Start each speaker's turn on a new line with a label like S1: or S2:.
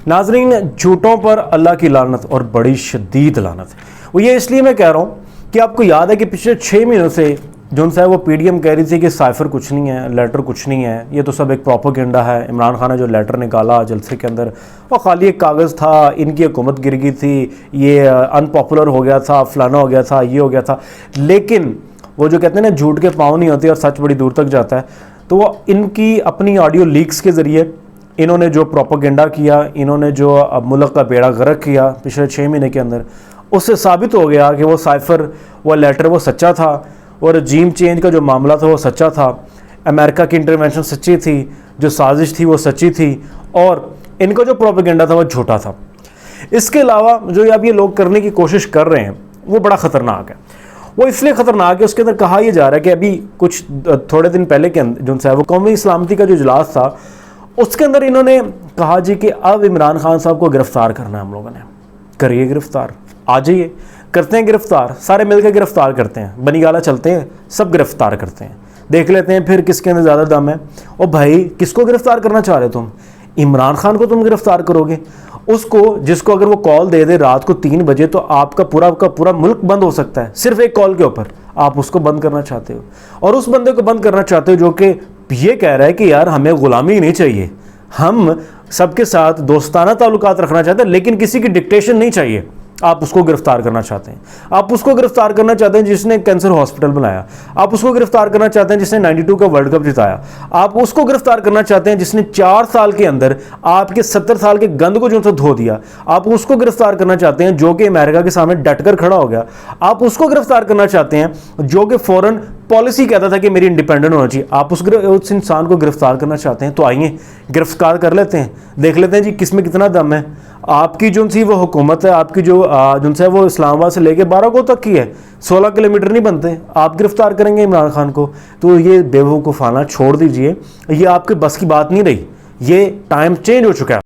S1: ناظرین، جھوٹوں پر اللہ کی لعنت اور بڑی شدید لعنت. وہ یہ اس لیے میں کہہ رہا ہوں کہ آپ کو یاد ہے کہ پچھلے 6 مہینوں سے جون صاحب وہ پی ڈی ایم کہہ رہی تھی کہ سائفر کچھ نہیں ہے، لیٹر کچھ نہیں ہے، یہ تو سب ایک پروپیگنڈا ہے. عمران خان نے جو لیٹر نکالا جلسے کے اندر وہ خالی ایک کاغذ تھا، ان کی حکومت گر گئی تھی، یہ ان پاپولر ہو گیا تھا، فلانا ہو گیا تھا، یہ ہو گیا تھا. لیکن وہ جو کہتے ہیں نا جھوٹ کے پاؤں نہیں ہوتے اور سچ بڑی دور تک جاتا ہے، تو وہ ان کی اپنی آڈیو لیکس کے ذریعے انہوں نے جو پروپیگنڈا کیا، انہوں نے جو ملک کا بیڑا غرق کیا پچھلے 6 مہینے کے اندر، اس سے ثابت ہو گیا کہ وہ سائفر، وہ لیٹر وہ سچا تھا، اور رجیم چینج کا جو معاملہ تھا وہ سچا تھا، امریکہ کی انٹرونشن سچی تھی، جو سازش تھی وہ سچی تھی، اور ان کا جو پروپیگنڈا تھا وہ جھوٹا تھا. اس کے علاوہ جو اب یہ لوگ کرنے کی کوشش کر رہے ہیں وہ بڑا خطرناک ہے. وہ اس لیے خطرناک ہے، اس کے اندر کہا یہ جا رہا ہے کہ ابھی کچھ تھوڑے دن پہلے کے اندر جو ہے وہ قومی سلامتی کا جو اجلاس تھا اس کے اندر انہوں نے کہا جی کہ اب عمران خان صاحب کو گرفتار کرنا ہے. ہم لوگوں نے کریے گرفتار، آ جائیے، کرتے ہیں گرفتار، سارے مل کے گرفتار کرتے ہیں، بنی گالا چلتے ہیں، سب گرفتار کرتے ہیں، دیکھ لیتے ہیں پھر کس کے اندر زیادہ دم ہے. اور بھائی کس کو گرفتار کرنا چاہ رہے تم؟ عمران خان کو تم گرفتار کرو گے؟ اس کو جس کو اگر وہ کال دے دے رات کو 3 بجے تو آپ کا پورا ملک بند ہو سکتا ہے صرف ایک کال کے اوپر. آپ اس کو بند کرنا چاہتے ہو، اور اس بندے کو بند کرنا چاہتے ہو جو کہ یہ کہہ رہا ہے کہ یار ہمیں غلامی نہیں چاہیے، ہم سب کے ساتھ دوستانہ تعلقات رکھنا چاہتے ہیں لیکن کسی کی ڈکٹیشن نہیں چاہیے. آپ اس کو گرفتار کرنا چاہتے ہیں. آپ اس کو گرفتار کرنا چاہتے ہیں جس نے کینسر ہاسپٹل بنایا. آپ اس کو گرفتار کرنا چاہتے ہیں جس نے 92 کا ورلڈ کپ جتایا. آپ اس کو گرفتار کرنا چاہتے ہیں جس نے 4 سال کے اندر آپ کے 70 سال کے گند کو جو سے دھو دیا. آپ اس کو گرفتار کرنا چاہتے ہیں جو کہ امریکہ کے سامنے ڈٹ کر کھڑا ہو گیا. آپ اس کو گرفتار کرنا چاہتے ہیں جو کہ فوراً پالیسی کہتا تھا کہ میری انڈیپینڈنٹ ہونا چاہیے. آپ اس انسان کو گرفتار کرنا چاہتے ہیں تو آئیے گرفتار کر لیتے ہیں، دیکھ لیتے ہیں جی کس میں کتنا دم ہے. آپ کی جو سی وہ حکومت ہے، آپ کی جو سے وہ اسلام آباد سے لے کے 12 کو تک کی ہے، 16 کلومیٹر نہیں بنتے. آپ گرفتار کریں گے عمران خان کو؟ تو یہ بے وقوفانہ چھوڑ دیجئے، یہ آپ کے بس کی بات نہیں رہی. یہ ٹائم چینج ہو چکا ہے.